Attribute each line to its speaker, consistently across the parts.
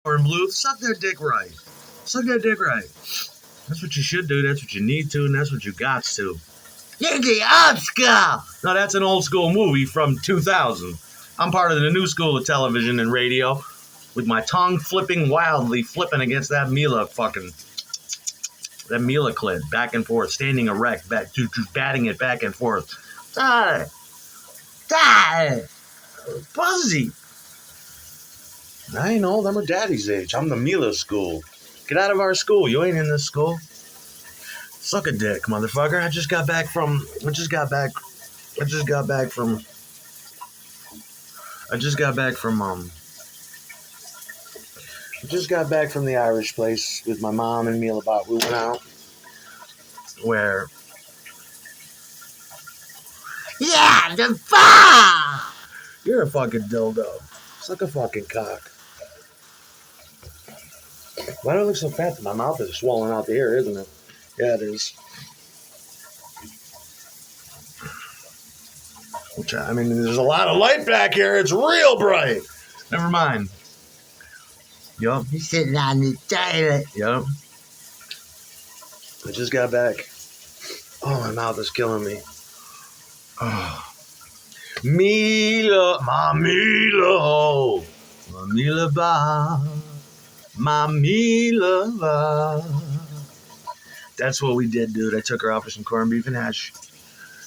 Speaker 1: and blue, suck that dick right. Suck that dick right. That's what you should do. That's what you need to, and that's what you got to. You're the old school. No, that's an old school movie from 2000. I'm part of the new school of television and radio, with my tongue wildly flipping against that Mila clit, back and forth, standing erect, batting it back and forth. Die, Buzzy. I ain't old. I'm her daddy's age. I'm the Mila school. Get out of our school. You ain't in this school. Suck a dick, motherfucker. I just got back from the Irish place with my mom and Milabot. We went out where... Yeah, the bar! You're a fucking dildo. Suck a fucking cock. Why do I look so fat? My mouth is swollen out the ear, isn't it? Yeah, it is. I mean, there's a lot of light back here. It's real bright. Never mind. Yup. You're sitting on the toilet. Yup. I just got back. Oh, my mouth is killing me. Oh. Mila, my Mila, my Mila ba, my Mila ba. That's what we did, dude. I took her out for some corned beef and hash.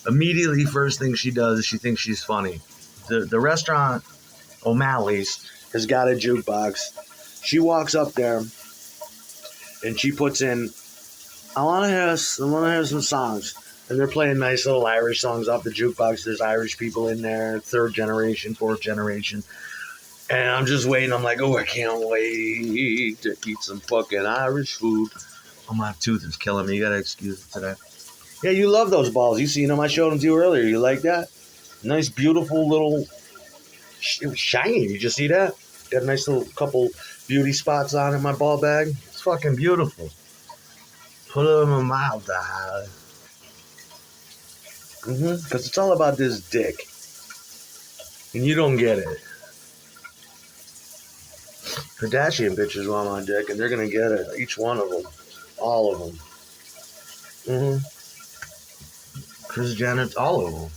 Speaker 1: Immediately, first thing she does is she thinks she's funny. The restaurant, O'Malley's, has got a jukebox. She walks up there and she puts in, I want to hear some songs. And they're playing nice little Irish songs off the jukebox. There's Irish people in there, third generation, fourth generation. And I'm just waiting. I'm like, oh, I can't wait to eat some fucking Irish food. Oh, my tooth is killing me. You got to excuse it today. Yeah, you love those balls. You see them. I showed them to you earlier. You like that? Nice, beautiful little... It was shiny. Did you see that? Got a nice little couple beauty spots on in my ball bag. It's fucking beautiful. Put it in my mouth, darling. Because it's all about this dick. And you don't get it. Kardashian bitches want my dick, and they're going to get it. Each one of them. All of them. Kris Jenner, all of them.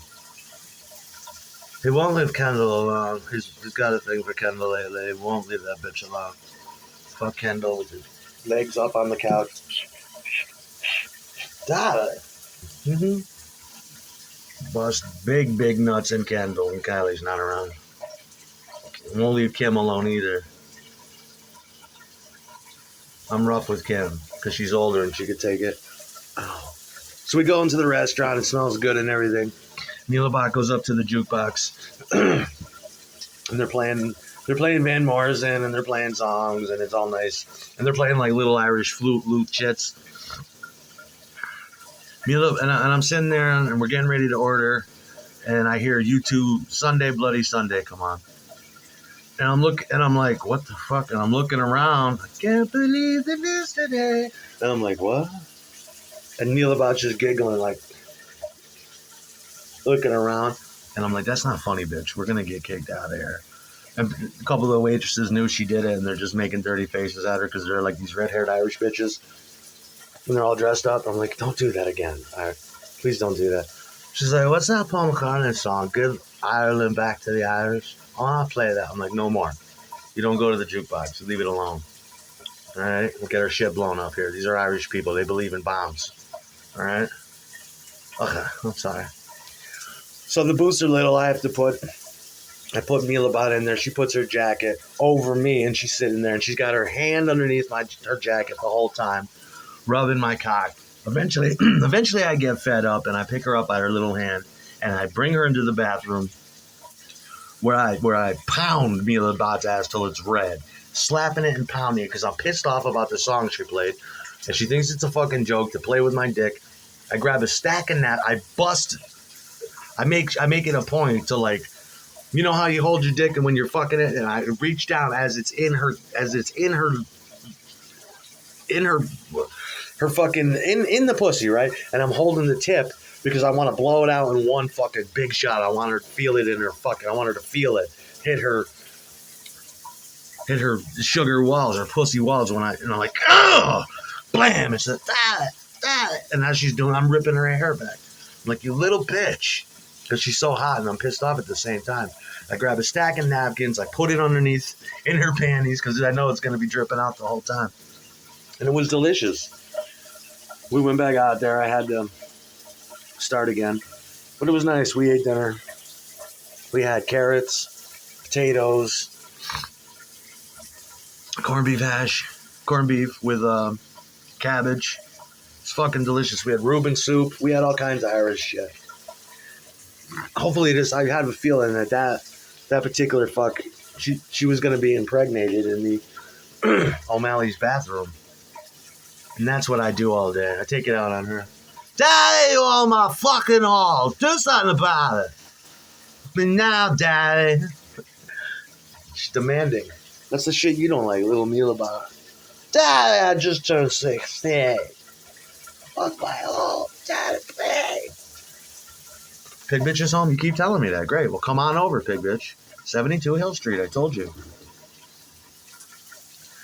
Speaker 1: He won't leave Kendall alone. He's got a thing for Kendall lately. He won't leave that bitch alone. Fuck Kendall with his legs up on the couch. Die. Bust big nuts in Kendall when Kylie's not around. Won't leave Kim alone either. I'm rough with Kim because she's older and she could take it. Oh. So we go into the restaurant. It smells good and everything. Milabot goes up to the jukebox and they're playing Van Morrison and they're playing songs and it's all nice. And they're playing like little Irish flute chits. And I'm sitting there and we're getting ready to order and I hear U2 Sunday Bloody Sunday come on. And I'm like, what the fuck? And I'm looking around. I can't believe it is today. And I'm like, what? And Milabot's just giggling, like, looking around. And I'm like, that's not funny, bitch. We're going to get kicked out of here. And a couple of the waitresses knew she did it, and they're just making dirty faces at her because they're like these red-haired Irish bitches. And they're all dressed up. I'm like, don't do that again. All right, please don't do that. She's like, what's that Paul McCartney song? Give Ireland back to the Irish. Oh, I'll play that. I'm like, no more. You don't go to the jukebox. You leave it alone. All right? We'll get our shit blown up here. These are Irish people. They believe in bombs. All right? Okay, I'm sorry. So the boots are little. I put Milabot in there. She puts her jacket over me, and she's sitting there, and she's got her hand underneath her jacket the whole time, rubbing my cock. Eventually, I get fed up, and I pick her up by her little hand, and I bring her into the bathroom where I pound Milabot's ass till it's red, slapping it and pounding it because I'm pissed off about the song she played, and she thinks it's a fucking joke to play with my dick. I grab a stack of that. I bust it. I make it a point to, like, you know how you hold your dick and when you're fucking it, and I reach down as it's in her fucking in the pussy, right? And I'm holding the tip because I want to blow it out in one fucking big shot. I want her to feel it in her fucking. I want her to feel it hit her hit her sugar walls, her pussy walls when I'm like, oh, blam, it's a that. And as she's doing, I'm ripping her hair back. I'm like, you little bitch. Because she's so hot and I'm pissed off at the same time. I grab a stack of napkins, I put it underneath in her panties because I know it's going to be dripping out the whole time. And it was delicious. We went back out there. I had to start again. But it was nice. We ate dinner. We had carrots, potatoes, corned beef hash, corned beef with cabbage. It's fucking delicious. We had Reuben soup. We had all kinds of Irish shit. Hopefully I have a feeling that particular fuck, she was going to be impregnated in the O'Malley's bathroom. And that's what I do all day. I take it out on her. Daddy, you all my fucking all. Do something about it. But now, Daddy. She's demanding. That's the shit you don't like, little Milabot. Daddy, I just turned 16. Fuck my hole. Daddy, please. Pig Bitch is home. You keep telling me that. Great. Well, come on over, Pig Bitch. 72 Hill Street. I told you.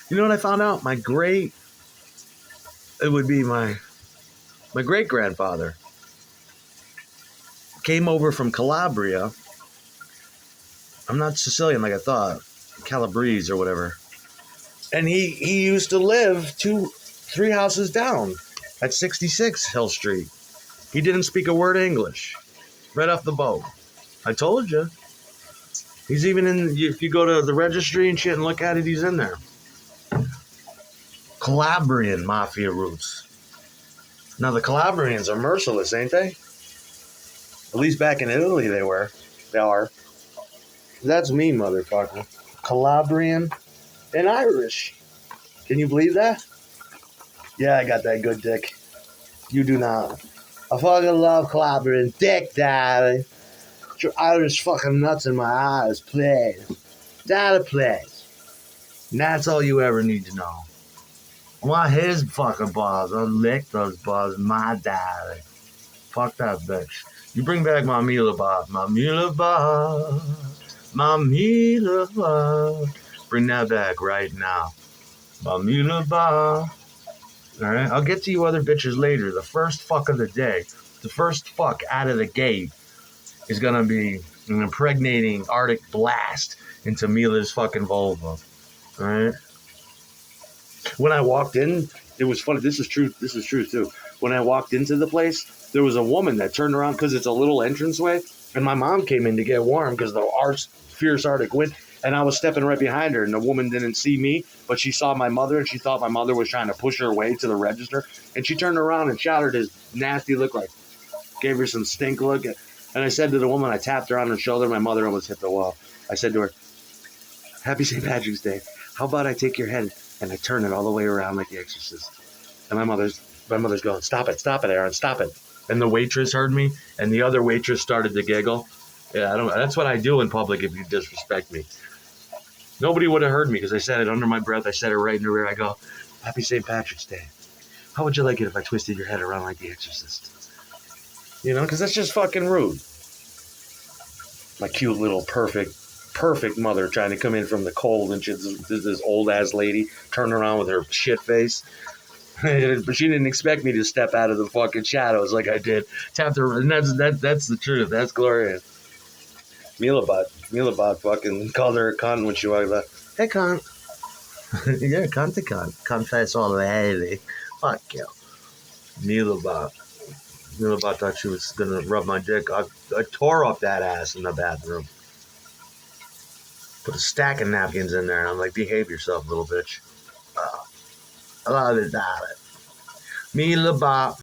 Speaker 1: You know what I found out? It would be my great-grandfather came over from Calabria. I'm not Sicilian like I thought. Calabrese or whatever. And he used to live 3 houses down at 66 Hill Street. He didn't speak a word of English. Right off the boat. I told you. He's even in, if you go to the registry and shit and look at it, he's in there. Calabrian mafia roots. Now the Calabrians are merciless, ain't they? At least back in Italy they were. They are. That's me, motherfucker. Calabrian and Irish. Can you believe that? Yeah, I got that good dick. You do not. I fucking love Calabrian dick, Daddy. Get your Irish fucking nuts in my eyes, please. Daddy, please. And that's all you ever need to know. I want his fucking balls. I'll lick those balls, my daddy. Fuck that bitch. You bring back my Milabot. My Milabot. My Milabot. Bring that back right now. My Milabot. Alright? I'll get to you other bitches later. The first fuck of the day, the first fuck out of the gate is gonna be an impregnating Arctic blast into Mila's fucking vulva. Alright? When I walked in, it was funny. This is true too. When I walked into the place, there was a woman that turned around because it's a little entranceway, and my mom came in to get warm because the fierce Arctic wind, and I was stepping right behind her, and the woman didn't see me, but she saw my mother, and she thought my mother was trying to push her way to the register, and she turned around and shouted his nasty look, like gave her some stink look, and I said to the woman, I tapped her on her shoulder, my mother almost hit the wall. I said to her, "Happy St. Patrick's Day. How about I take your head and I turn it all the way around like the Exorcist?" And my mother's going, "Stop it, Aaron, stop it." And the waitress heard me, and the other waitress started to giggle. Yeah, that's what I do in public if you disrespect me. Nobody would have heard me because I said it under my breath. I said it right in the rear. I go, "Happy St. Patrick's Day. How would you like it if I twisted your head around like the Exorcist?" You know, because that's just fucking rude. My cute little perfect mother trying to come in from the cold, and this old ass lady turning around with her shit face. But she didn't expect me to step out of the fucking shadows like I did. Tapped her, and that's the truth. That's glorious. Milabot fucking called her a cunt when she walked up. "Hey, cunt." "You're a cunt to cunt. Confess all the lady. Fuck you." Milabot thought she was gonna rub my dick. I tore up that ass in the bathroom. Put a stack of napkins in there, and I'm like, "Behave yourself, little bitch." I love it, darling. Milabot.